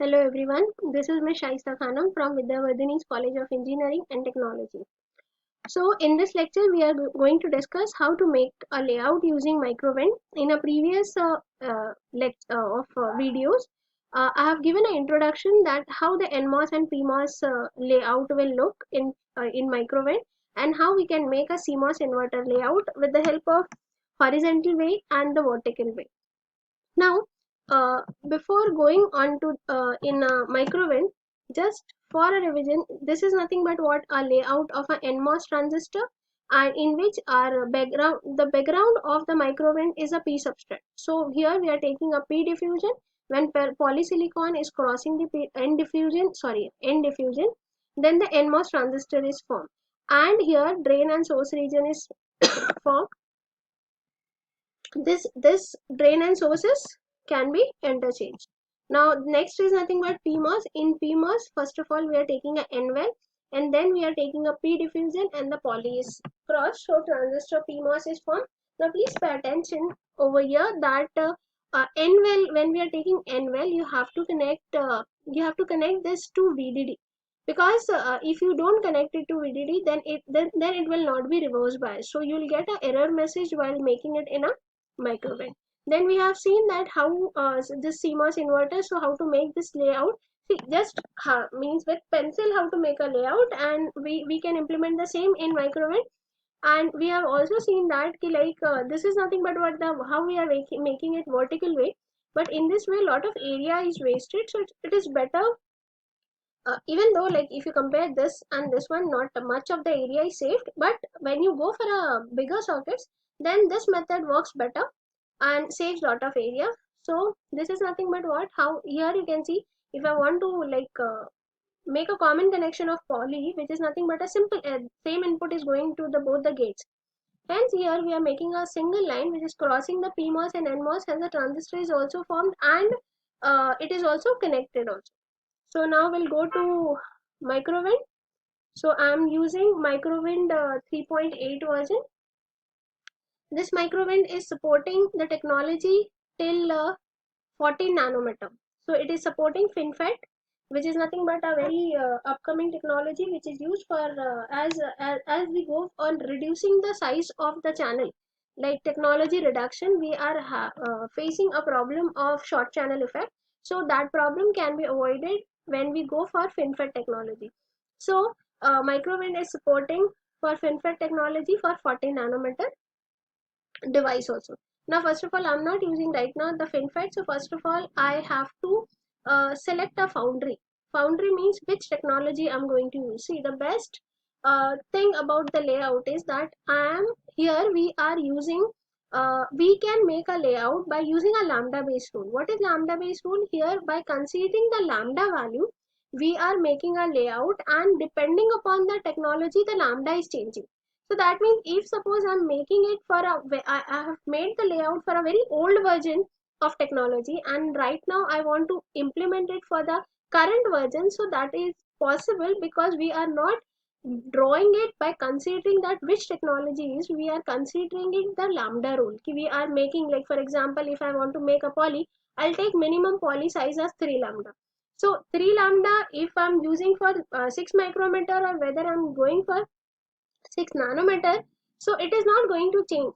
Hello everyone, this is Ms. Shaista Khanam from Vidyavardhini's College of Engineering and Technology. So in this lecture we are going to discuss how to make a layout using Microvent. In a previous videos, I have given an introduction that how the NMOS and PMOS layout will look in Microvent, and how we can make a CMOS inverter layout with the help of horizontal way and the vertical way. Now, before going on to in Microvent, just for a revision, this is nothing but what a layout of an NMOS transistor, and in which the background of the Microvent is a P substrate. So here we are taking a P diffusion. When polysilicon is crossing the N diffusion, then the NMOS transistor is formed, and here drain and source region is formed. This drain and sources can be interchanged. Now next is nothing but PMOS. In PMOS, first of all we are taking a N well, and then we are taking a P diffusion and the poly is crossed, so transistor PMOS is formed. Now please pay attention over here that N well, when we are taking N well, you have to connect this to VDD, because if you don't connect it to VDD, then it will not be reverse bias, so you will get an error message while making it in a Microvent. Then we have seen that how this CMOS inverter, so how to make this layout. See, just means with pencil how to make a layout, and we can implement the same in Microvent. And we have also seen that this is nothing but what the how we are making it vertical way, but in this way a lot of area is wasted, so it is better, even though like if you compare this and this one, not much of the area is saved, but when you go for a bigger sockets, then this method works better and saves lot of area. So this is nothing but what how here you can see, if I want to make a common connection of poly, which is nothing but a simple same input is going to the both the gates. Hence here we are making a single line which is crossing the PMOS and NMOS, and the transistor is also formed, and it is also connected also. So now we'll go to Microvent. So I'm using Microvent 3.8 version. This Microvent is supporting the technology till 14 nanometer. So it is supporting FinFET, which is nothing but a very upcoming technology which is used for as we go on reducing the size of the channel. Like technology reduction, we are facing a problem of short channel effect. So that problem can be avoided when we go for FinFET technology. So Microvent is supporting for FinFET technology for 14 nanometer device also. Now first of all, I'm not using right now the FinFET, so first of all I have to select a foundry. Foundry means which technology I'm going to use. See, the best thing about the layout is that we are using we can make a layout by using a lambda based rule. What is lambda based rule? Here, by considering the lambda value, we are making a layout, and depending upon the technology, the lambda is changing. So that means if suppose I'm making it for I have made the layout for a very old version of technology, and right now I want to implement it for the current version, so that is possible because we are not drawing it by considering that which technology is, we are considering it the lambda rule. We are making, like for example, if I want to make a poly, I'll take minimum poly size as 3 lambda. So 3 lambda if I'm using for 6 micrometer, or whether I'm going for 6 nanometer, so it is not going to change.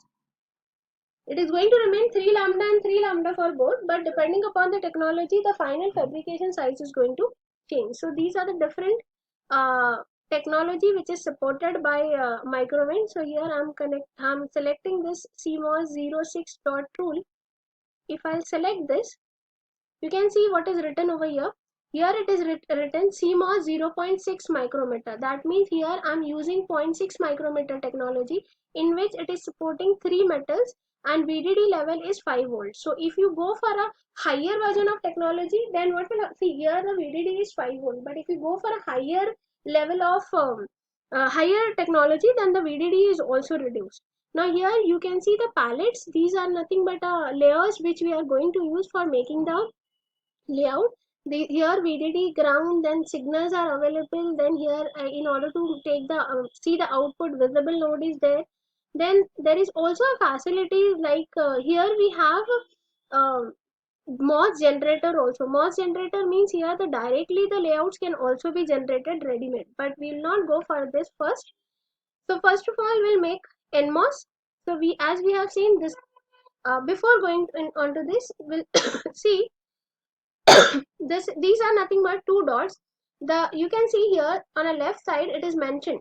It is going to remain 3 lambda and 3 lambda for both, but depending upon the technology, the final fabrication size is going to change. So these are the different technology which is supported by Microvent. So here I'm selecting this CMOS 06 dot rule. If I'll select this, you can see what is written over here. Here it is written CMOS 0.6 micrometer. That means here I'm using 0.6 micrometer technology, in which it is supporting 3 metals, and VDD level is 5 volts. So if you go for a higher version of technology, then what will see here the VDD is 5 volt. But if you go for a higher level of higher technology, then the VDD is also reduced. Now here you can see the palettes. These are nothing but layers which we are going to use for making the layout. Here VDD ground, then signals are available, then here in order to take the see the output, visible node is there. Then there is also a facility like here we have um, MOS generator also. MOS generator means here the directly the layouts can also be generated ready-made, but we will not go for this first. So first of all, we'll make NMOS. So we, as we have seen this, before going onto this, we'll see this. These are nothing but two dots. The you can see here on a left side it is mentioned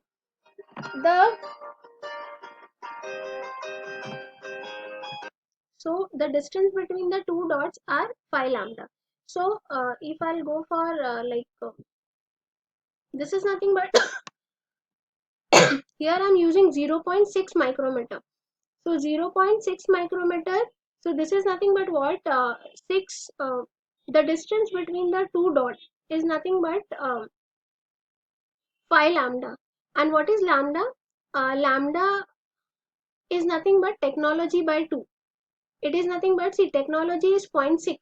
the so the distance between the two dots are 5 lambda. So if I'll go for this is nothing but here I'm using 0.6 micrometer. So 0.6 micrometer. So this is nothing but what 6. The distance between the two dots is nothing but 5 lambda. And what is lambda? Lambda is nothing but technology by 2. It is nothing but, see, technology is zero point 0.6.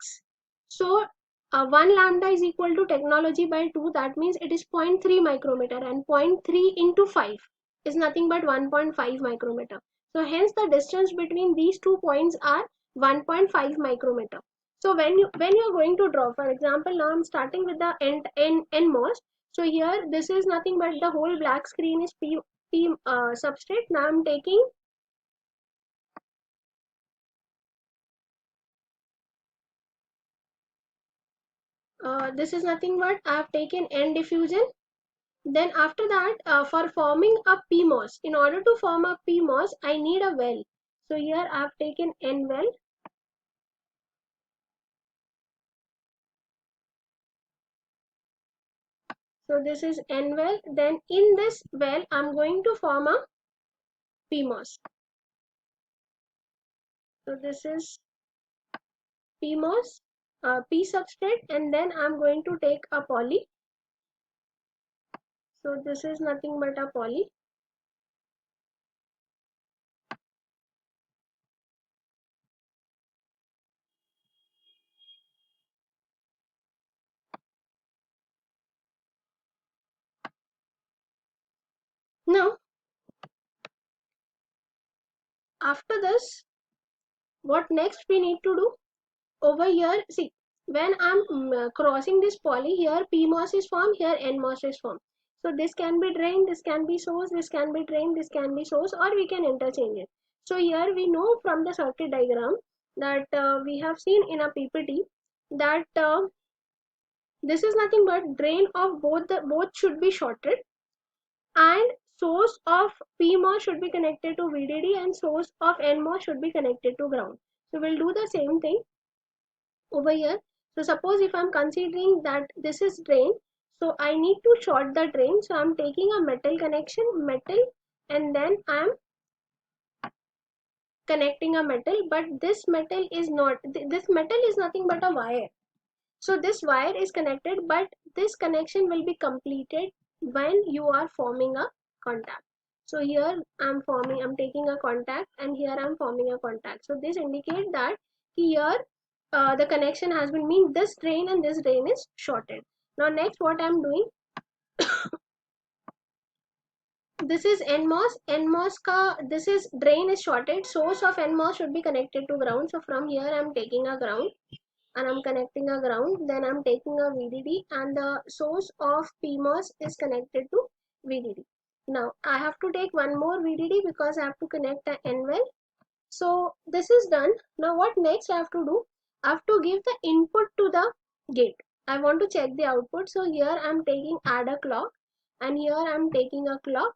So 1 lambda is equal to technology by 2. That means it is zero point 0.3 micrometer, and zero point 0.3 into 5 is nothing but 1.5 micrometer. So hence the distance between these 2 points are 1.5 micrometer. So when you are going to draw, for example, now I'm starting with the NMOS. So here this is nothing but the whole black screen is P substrate. Now I'm taking this is nothing but I have taken N diffusion. Then after that, for forming a PMOS, in order to form a PMOS, I need a well. So here I have taken N well. So this is N well. Then in this well, I'm going to form a PMOS. So this is PMOS, P substrate, and then I'm going to take a poly. So this is nothing but a poly. Now, after this, what next we need to do? Over here, see, when I'm crossing this poly, here PMOS is formed, here NMOS is formed. So this can be drain, this can be source, this can be drain, this can be source, or we can interchange it. So here we know from the circuit diagram that we have seen in a PPT that this is nothing but drain of both should be shorted, and source of PMOS should be connected to VDD, and source of NMOS should be connected to ground. So we'll do the same thing over here. So suppose if I'm considering that this is drain, so I need to short the drain. So I'm taking a metal connection, metal, and then I'm connecting a metal, but this metal is not, this metal is nothing but a wire. So this wire is connected, but this connection will be completed when you are forming a contact. So here I'm taking a contact, and here I'm forming a contact. So this indicates that here the connection has been mean this drain and this drain is shorted. Now next what I'm doing, this is NMOS. NMOS ka this is drain is shorted. Source of NMOS should be connected to ground. So from here I'm taking a ground, and I'm connecting a ground. Then I'm taking a VDD, and the source of PMOS is connected to VDD. Now I have to take one more VDD because I have to connect a N well. So this is done. Now what next I have to do? I have to give the input to the gate. I want to check the output. So here I'm taking add a clock, and here I'm taking a clock.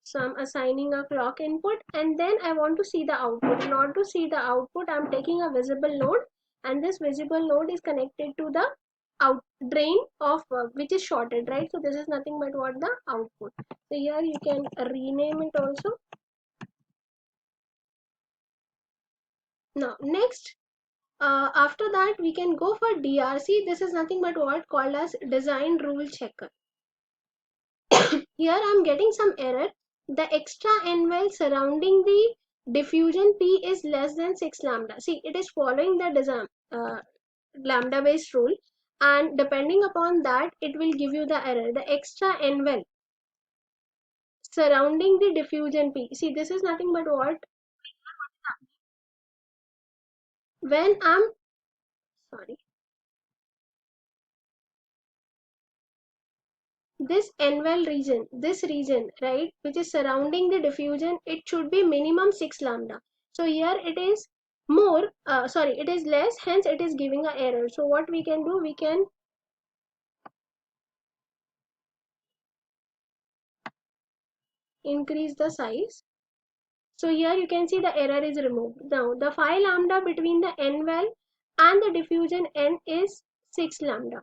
So I'm assigning a clock input, and then I want to see the output. In order to see the output, I'm taking a visible node, and this visible node is connected to the out drain of which is shorted, right? So this is nothing but what the output. So here you can rename it also. Now next, after that we can go for DRC. This is nothing but what called as design rule checker. Here I'm getting some error. The extra N-well surrounding the diffusion P is less than 6 lambda. See, it is following the design, lambda based rule, and depending upon that it will give you the error. The extra N-well surrounding the diffusion P. See, this is nothing but what, when I'm sorry, this N-well region, this region, right, which is surrounding the diffusion, it should be minimum 6 lambda. So here it is more, sorry, it is less, hence it is giving a error. So what we can do, we can increase the size. So here you can see the error is removed. Now the 5 lambda between the N-well and the diffusion N is 6 lambda.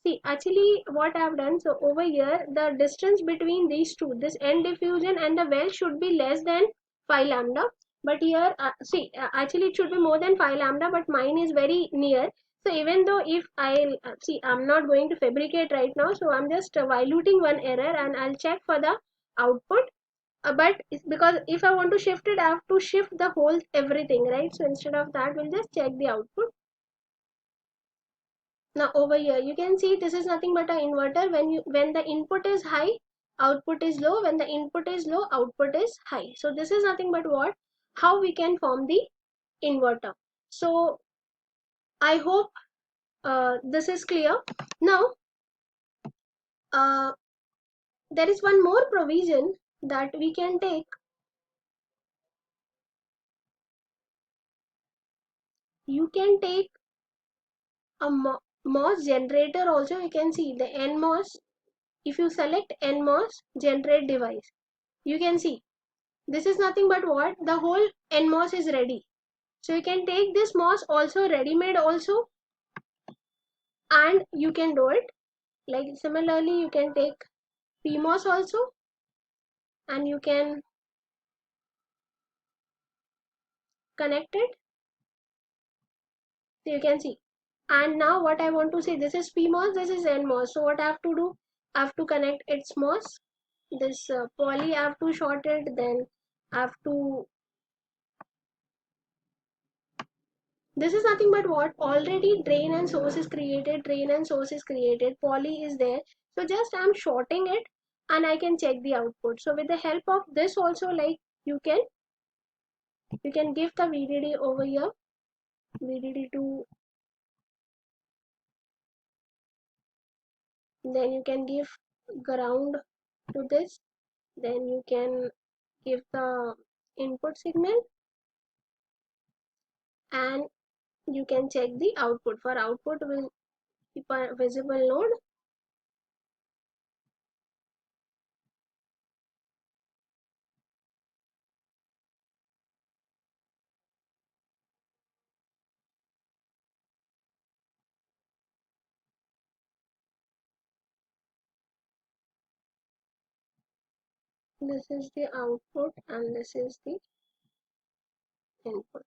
See, actually what I have done, so over here, the distance between these two, this N diffusion and the well should be less than 5 lambda. But here, see, actually it should be more than 5 lambda, but mine is very near. So even though if I, see, I'm not going to fabricate right now, so I'm just diluting one error and I'll check for the output. But because if I want to shift it, I have to shift the whole everything, right? So instead of that, we'll just check the output. Now over here you can see this is nothing but an inverter. When the input is high, output is low. When the input is low, output is high. So this is nothing but what, how we can form the inverter. So I hope this is clear. Now there is one more provision that we can take. You can take a MOS generator also. You can see the NMOS. If you select NMOS generate device, you can see this is nothing but what, the whole NMOS is ready. So you can take this MOS also ready made also, and you can do it. Like similarly you can take PMOS also, and you can connect it. So you can see. And now what I want to say, this is PMOS, this is NMOS. So what I have to do, I have to connect its MOS. This poly I have to short it, then I have to, this is nothing but what, already drain and source is created, drain and source is created, poly is there. So just I'm shorting it and I can check the output. So with the help of this also, like you can give the VDD over here, VDD to, then you can give ground to this, then you can give the input signal, and you can check the output. For output will keep a visible node. This is the output and this is the input.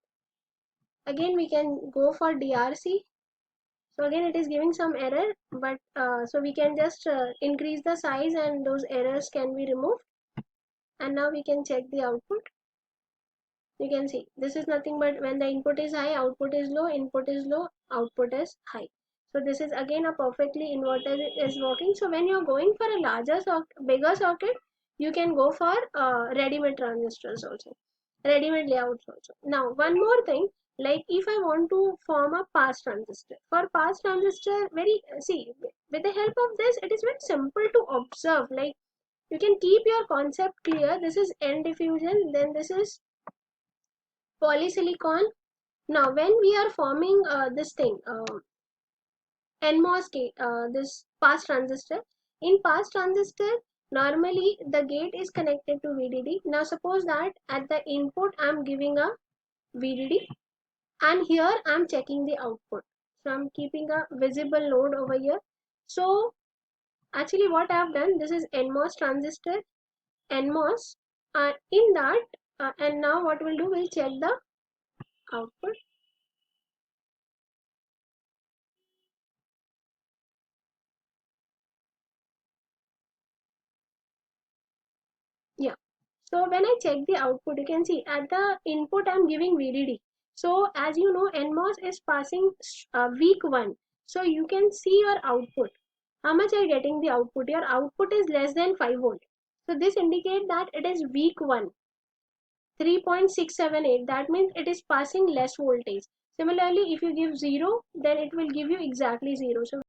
Again we can go for DRC. So again it is giving some error, but so we can just increase the size and those errors can be removed. And now we can check the output. You can see this is nothing but when the input is high, output is low, input is low, output is high. So this is again a perfectly inverter is working. So when you're going for a larger circuit, bigger circuit, you can go for ready-made transistors also, ready-made layouts also. Now one more thing, like if I want to form a pass transistor, for pass transistor, very see, with the help of this it is very simple to observe. Like you can keep your concept clear. This is N diffusion, then this is polysilicon. Now when we are forming this thing, NMOS gate, this pass transistor, in pass transistor normally the gate is connected to VDD. Now suppose that at the input I am giving a VDD and here I am checking the output. So I am keeping a visible node over here. So actually what I have done, this is NMOS transistor, NMOS, in that, and now what we'll do, we'll check the output. Yeah. So when I check the output, you can see at the input I'm giving VDD. So as you know, NMOS is passing weak 1. So you can see your output. How much are you getting the output? Your output is less than 5 volt. So this indicates that it is weak 1, 3.678. That means it is passing less voltage. Similarly, if you give 0, then it will give you exactly 0. So